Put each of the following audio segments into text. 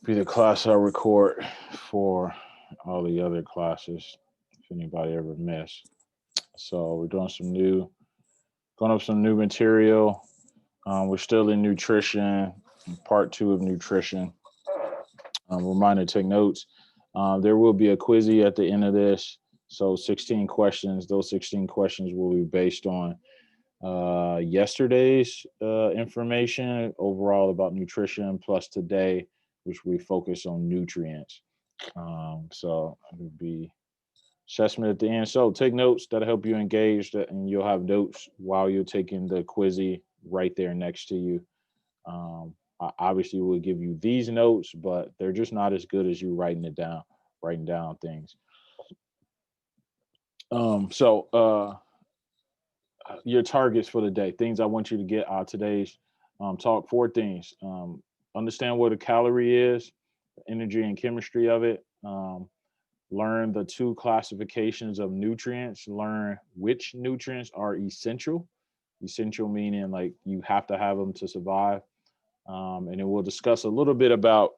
be the class I record for all the other classes if anybody ever missed. So we're doing going up some new material. We're still in nutrition, part two of nutrition. Reminder to take notes. There will be a quizzy at the end of this. So 16 questions. Those 16 questions will be based on yesterday's information overall about nutrition, plus today, which we focus on nutrients. So it would be assessment at the end. So take notes. That'll help you engage, and you'll have notes while you're taking the quizzy right there next to you. I obviously will give you these notes, but they're just not as good as you writing down things. So your targets for the day, things I want you to get out of today's talk. Four things: understand what a calorie is, the energy and chemistry of it. Learn the two classifications of nutrients. Learn which nutrients are essential. Essential meaning like you have to have them to survive. And then we'll discuss a little bit about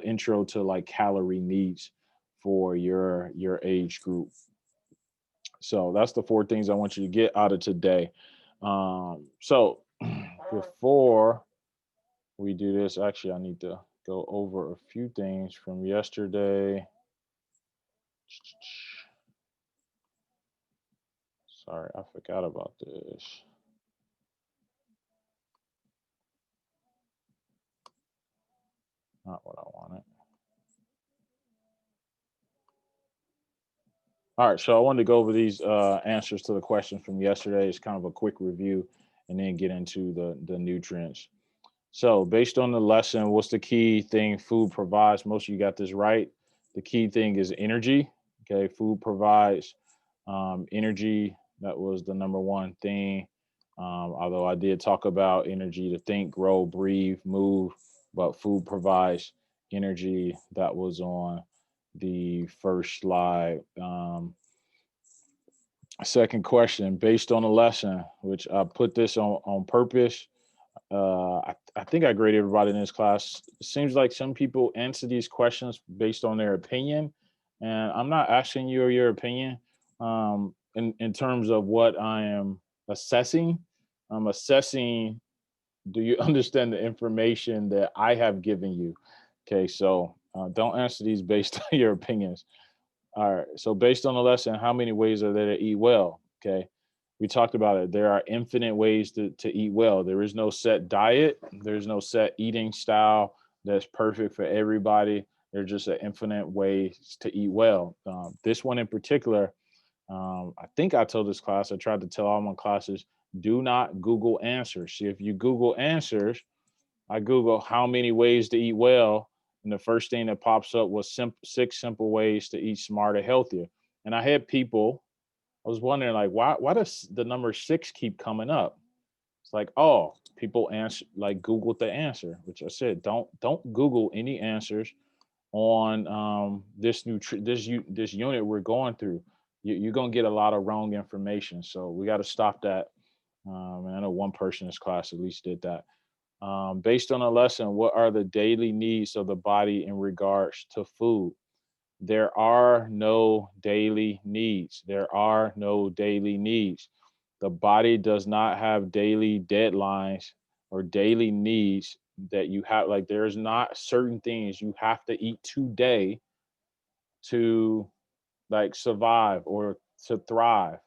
intro to like calorie needs for your age group. So that's the four things I want you to get out of today. So before we do this, actually, I need to go over a few things from yesterday. Sorry, I forgot about this. Not what I wanted. All right, so I wanted to go over these answers to the questions from yesterday. It's kind of a quick review, and then get into the nutrients. So, based on the lesson, what's the key thing food provides? Most of you got this right. The key thing is energy. Okay, food provides energy. That was the number one thing. Although I did talk about energy to think, grow, breathe, move, but food provides energy. That was on the first slide. Second question, based on the lesson, which I put this on purpose. I think I graded everybody in this class. It seems like some people answer these questions based on their opinion, and I'm not asking you your opinion in terms of what I am assessing. I'm assessing, do you understand the information that I have given you? Okay, so don't answer these based on your opinions. All right. So based on the lesson, how many ways are there to eat well? Okay. We talked about it. There are infinite ways to eat well. There is no set diet. There's no set eating style that's perfect for everybody. There's just an infinite ways to eat well. This one in particular, I think I told this class, I tried to tell all my classes, do not Google answers. See, if you Google answers, I Google how many ways to eat well, and the first thing that pops up was 6 simple ways to eat smarter, healthier. And I had people, I was wondering like, why does the number 6 keep coming up? It's like, oh, people answer like Googled the answer, which I said, don't Google any answers on this unit we're going through. You're gonna get a lot of wrong information. So we got to stop that. And I know one person in this class at least did that. Based on a lesson, what are the daily needs of the body in regards to food? There are no daily needs. There are no daily needs. The body does not have daily deadlines or daily needs that you have. Like, there's not certain things you have to eat today to like survive or to thrive.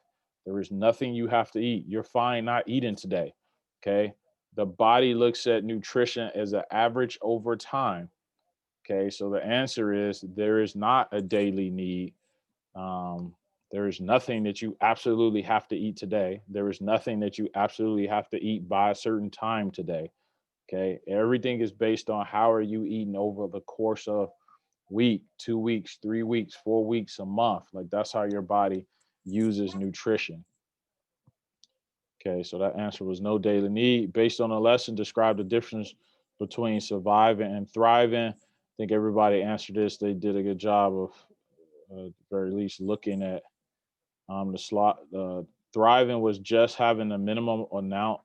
There is nothing you have to eat. You're fine not eating today. Okay. The body looks at nutrition as an average over time. Okay. So the answer is there is not a daily need. Um, there is nothing that you absolutely have to eat today. There is nothing that you absolutely have to eat by a certain time today. Okay. Everything is based on how are you eating over the course of week, 2 weeks, 3 weeks, 4 weeks, a month. Like that's how your body uses nutrition. Okay, so that answer was no daily need. Based on the lesson, describe the difference between surviving and thriving. I think everybody answered this. They did a good job of, at the very least, looking at the slot. Thriving was just having the minimum amount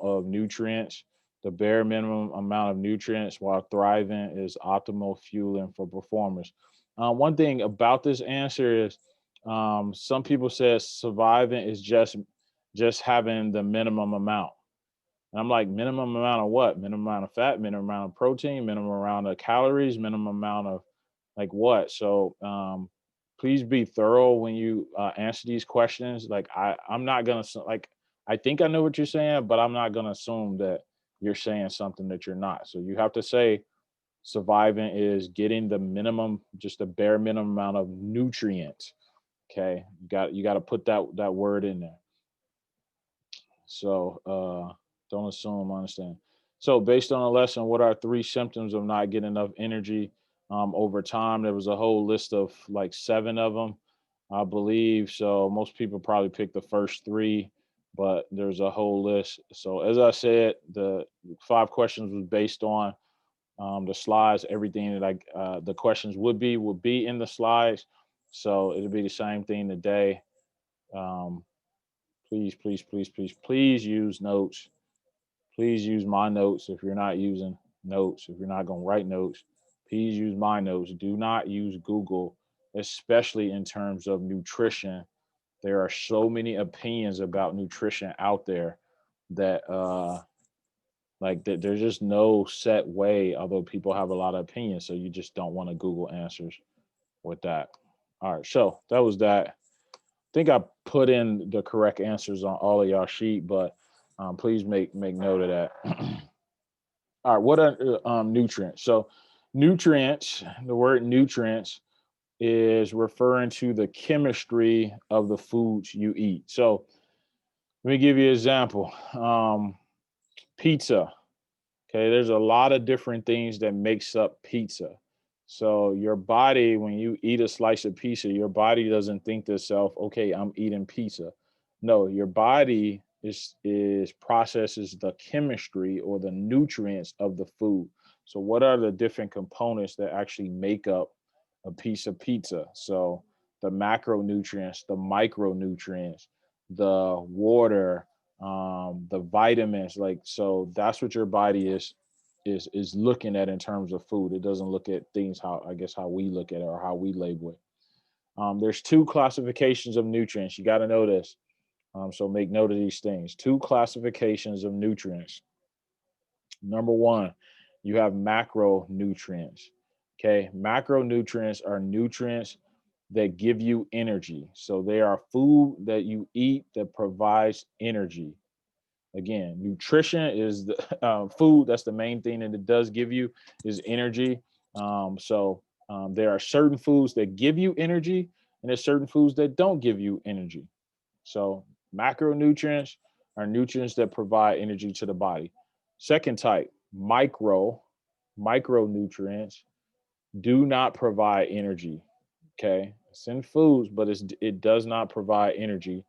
of nutrients The bare minimum amount of nutrients while thriving is optimal fueling for performers. One thing about this answer is some people say surviving is just having the minimum amount. And I'm like, minimum amount of what? Minimum amount of fat, minimum amount of protein, minimum amount of calories, minimum amount of like what? So please be thorough when you answer these questions. Like I'm not gonna like I think I know what you're saying, but I'm not gonna assume that you're saying something that you're not. So you have to say surviving is getting the minimum, just the bare minimum amount of nutrients. Okay, you got to put that word in there. So don't assume, understand. So based on a lesson, what are three symptoms of not getting enough energy over time? There was a whole list of like 7 of them, I believe. So most people probably pick the first 3, but there's a whole list. So as I said, the 5 questions was based on the slides. Everything that the questions would be in the slides. So it'll be the same thing today. Um, please, please, please, please, please use notes. Please use my notes if you're not using notes. If you're not going to write notes, please use my notes. Do not use Google, especially in terms of nutrition. There are so many opinions about nutrition out there that there's just no set way, although people have a lot of opinions. So you just don't want to Google answers with that. All right. So that was that. Think I put in the correct answers on all of y'all sheet, but please make note of that. All right, what are nutrients? So nutrients, the word nutrients is referring to the chemistry of the foods you eat. So let me give you an example. Pizza. Okay, there's a lot of different things that makes up pizza. So your body, when you eat a slice of pizza, your body doesn't think to itself, okay, I'm eating pizza. No, your body is processes the chemistry or the nutrients of the food. So what are the different components that actually make up a piece of pizza? So the macronutrients, the micronutrients, the water, the vitamins, like so that's what your body is looking at in terms of food. It doesn't look at things how we look at it or how we label it. There's 2 classifications of nutrients. You got to know this. So make note of these things. 2 classifications of nutrients. Number 1, you have macronutrients. Okay, macronutrients are nutrients that give you energy. So they are food that you eat that provides energy. Again, nutrition is the food. That's the main thing that it does give you is energy. There are certain foods that give you energy, and there's certain foods that don't give you energy. So macronutrients are nutrients that provide energy to the body. Second type, micronutrients do not provide energy. Okay, it's in foods, but it does not provide energy,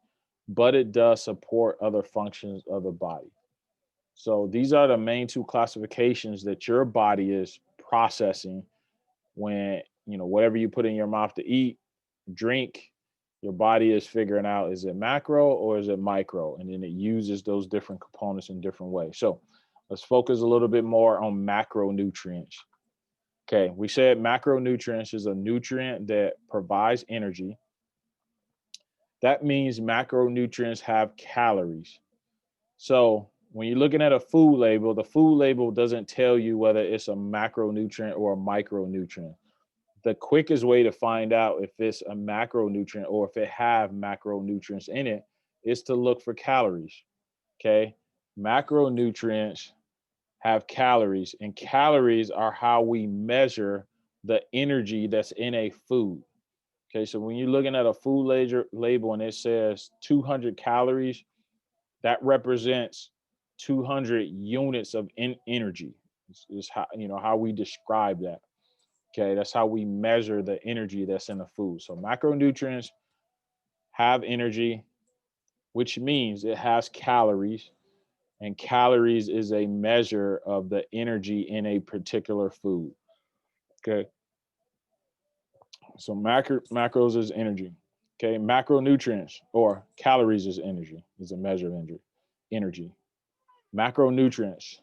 but it does support other functions of the body. So these are the main 2 classifications that your body is processing when, whatever you put in your mouth to eat, drink, your body is figuring out, is it macro or is it micro? And then it uses those different components in different ways. So let's focus a little bit more on macronutrients. Okay, we said macronutrients is a nutrient that provides energy. That means macronutrients have calories. So when you're looking at a food label, the food label doesn't tell you whether it's a macronutrient or a micronutrient. The quickest way to find out if it's a macronutrient or if it have macronutrients in it is to look for calories. Okay. Macronutrients have calories, and calories are how we measure the energy that's in a food. Okay. So when you're looking at a food label and it says 200 calories, that represents 200 units of energy is how how we describe that. Okay, that's how we measure the energy that's in the food. So macronutrients have energy, which means it has calories, and calories is a measure of the energy in a particular food. Okay, so macros is energy. Okay, macronutrients or calories is energy, is a measure of energy. Macronutrients.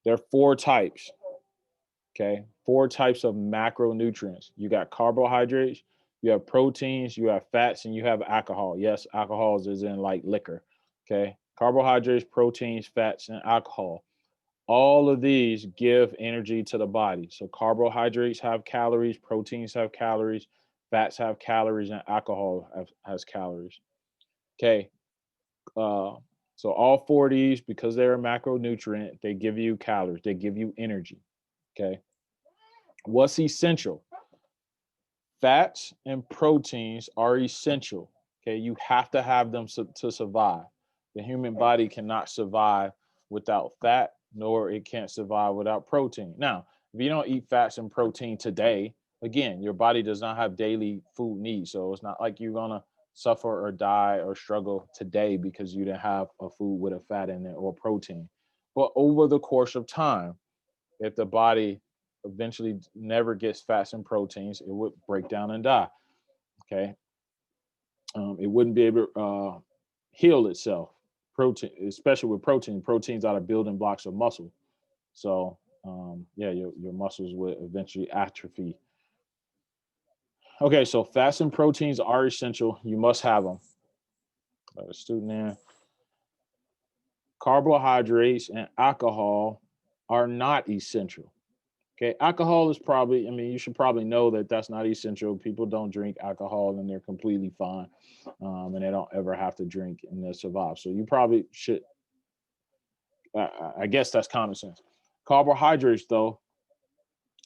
There are four types. Okay, four types of macronutrients. You got carbohydrates, you have proteins, you have fats, and you have alcohol. Yes, alcohols is in like liquor. Okay, carbohydrates, proteins, fats, and alcohol. All of these give energy to the body. So carbohydrates have calories, proteins have calories, fats have calories, and alcohol has calories. Okay, uh, so all four of these, because they're a macronutrient, they give you calories, they give you energy. Okay, what's essential? Fats and proteins are essential. Okay, you have to have them to survive. The human body cannot survive without fat, nor it can't survive without protein. Now, if you don't eat fats and protein today, again, your body does not have daily food needs. So it's not like you're gonna suffer or die or struggle today because you didn't have a food with a fat in it or protein. But over the course of time, if the body eventually never gets fats and proteins, it would break down and die. Okay, it wouldn't be able to heal itself. Protein, especially with protein, proteins are the building blocks of muscle. So yeah, your muscles would eventually atrophy. Okay, so fats and proteins are essential. You must have them. A student there. Carbohydrates and alcohol are not essential. Okay, alcohol is probably, I mean, you should probably know that that's not essential. People don't drink alcohol and they're completely fine, and they don't ever have to drink and they survive. So you probably should, I guess that's common sense. Carbohydrates, though,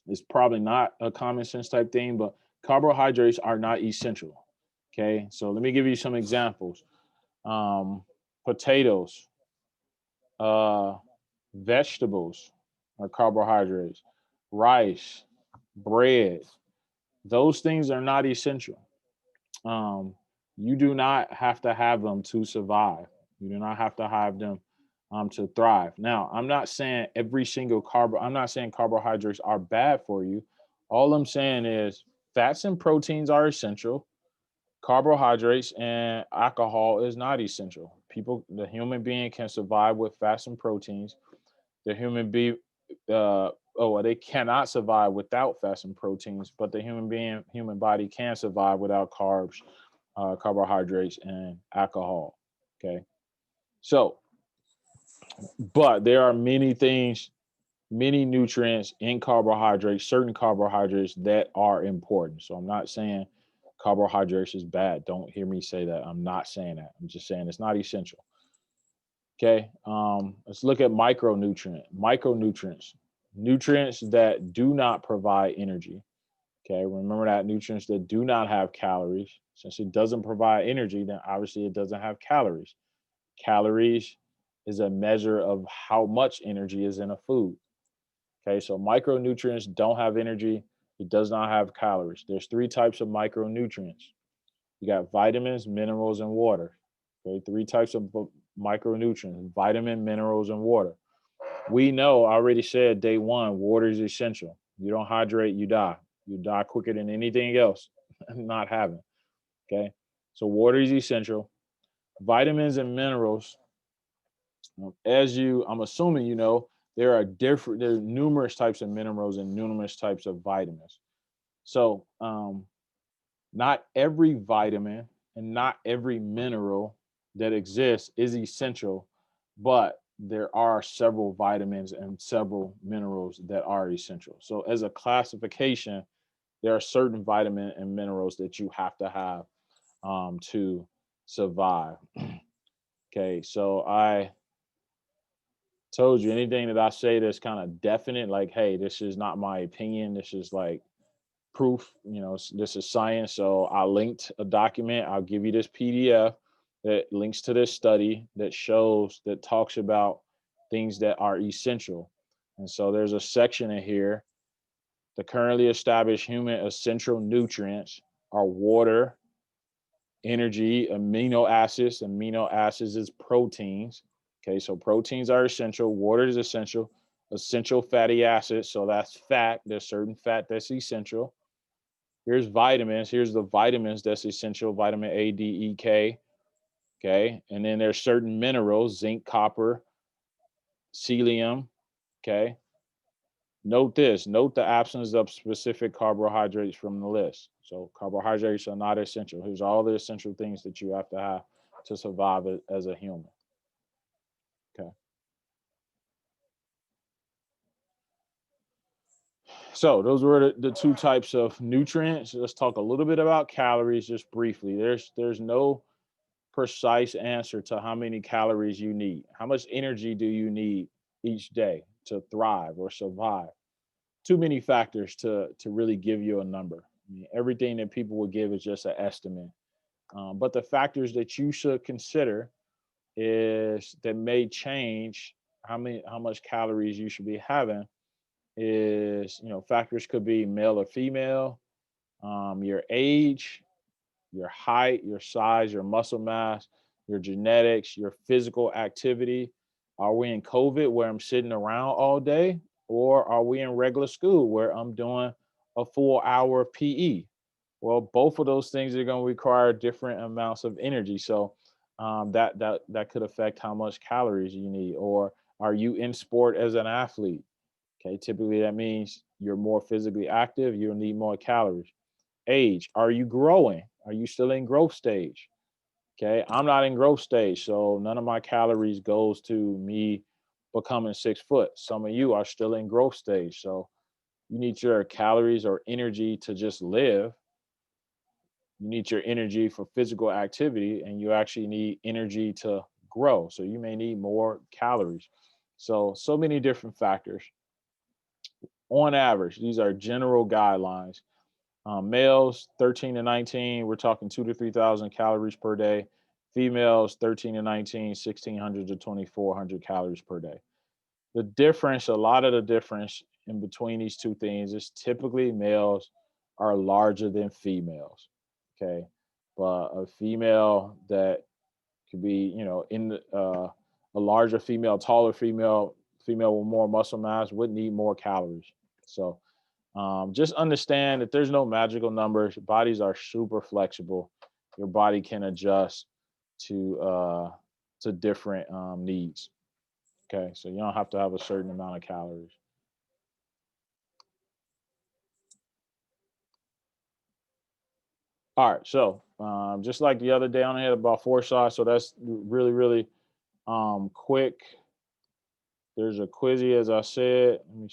is probably not a common sense type thing, but carbohydrates are not essential. Okay, so let me give you some examples. Potatoes, uh, vegetables are carbohydrates, rice, bread, those things are not essential. Um, you do not have to have them to survive. You do not have to have them to thrive. Now, I'm not saying I'm not saying carbohydrates are bad for you. All I'm saying is fats and proteins are essential. Carbohydrates and alcohol is not essential. The human being can survive with fats and proteins. The human being, well, they cannot survive without fats and proteins, but the human body can survive without carbs, carbohydrates, and alcohol. Okay. So, but there are many things, many nutrients in carbohydrates, certain carbohydrates that are important. So I'm not saying carbohydrates is bad. Don't hear me say that. I'm not saying that. I'm just saying it's not essential. Okay. Let's look at micronutrients, nutrients that do not provide energy. Okay. Remember that nutrients that do not have calories. Since it doesn't provide energy, then obviously it doesn't have calories. Calories is a measure of how much energy is in a food. Okay. So micronutrients don't have energy. It does not have calories. There's three types of micronutrients. You got vitamins, minerals, and water. Okay, three types of micronutrients: vitamin, minerals, and water. We know, I already said day one, water is essential. You don't hydrate, you die. You die quicker than anything else not having. Okay, so water is essential. Vitamins and minerals, I'm assuming you know, there's numerous types of minerals and numerous types of vitamins. So, not every vitamin and not every mineral that exists is essential, but there are several vitamins and several minerals that are essential. So, as a classification, there are certain vitamin and minerals that you have to have to survive. Okay, so I told you anything that I say that's kind of definite, like, hey, this is not my opinion. This is like proof, this is science. So I linked a document. I'll give you this PDF that links to this study that talks about things that are essential. And so there's a section in here. The currently established human essential nutrients are water, energy, amino acids. Amino acids is proteins. Okay, so proteins are essential. Water is essential. Essential fatty acids. So that's fat. There's certain fat that's essential. Here's vitamins. Here's the vitamins that's essential: vitamin A, D, E, K. Okay. And then there's certain minerals: zinc, copper, selenium. Okay. Note this, note the absence of specific carbohydrates from the list. So carbohydrates are not essential. Here's all the essential things that you have to survive as a human. Okay. So those were the two types of nutrients. Let's talk a little bit about calories just briefly. There's no precise answer to how many calories you need. How much energy do you need each day to thrive or survive? Too many factors to really give you a number. I mean, everything that people will give is just an estimate. But the factors that you should consider is that may change how much calories you should be having is, factors could be male or female, your age, your height, your size, your muscle mass, your genetics, your physical activity. Are we in COVID where I'm sitting around all day? Or are we in regular school where I'm doing a full hour of PE? Well, both of those things are going to require different amounts of energy. So that could affect how much calories you need. Or are you in sport as an athlete? Okay, typically that means you're more physically active, you'll need more calories. Age, are you growing? Are you still in growth stage? Okay, I'm not in growth stage, so none of my calories goes to me becoming 6 foot. Some of you are still in growth stage, so you need your calories or energy to just live. You need your energy for physical activity, and you actually need energy to grow. So you may need more calories. So many different factors. On average, these are general guidelines. Males 13 to 19, we're talking 2 to 3,000 calories per day. Females 13 to 19, 1,600 to 2,400 calories per day. The difference, a lot of the difference in between these two things is typically males are larger than females. Okay. But a female that could be, in a larger female, taller female with more muscle mass would need more calories. So just understand that there's no magical numbers. Your bodies are super flexible. Your body can adjust to different needs. Okay, so you don't have to have a certain amount of calories. All right, so just like the other day, I only had about 4 shots, so that's really really quick. There's a quizzy, as I said. Let me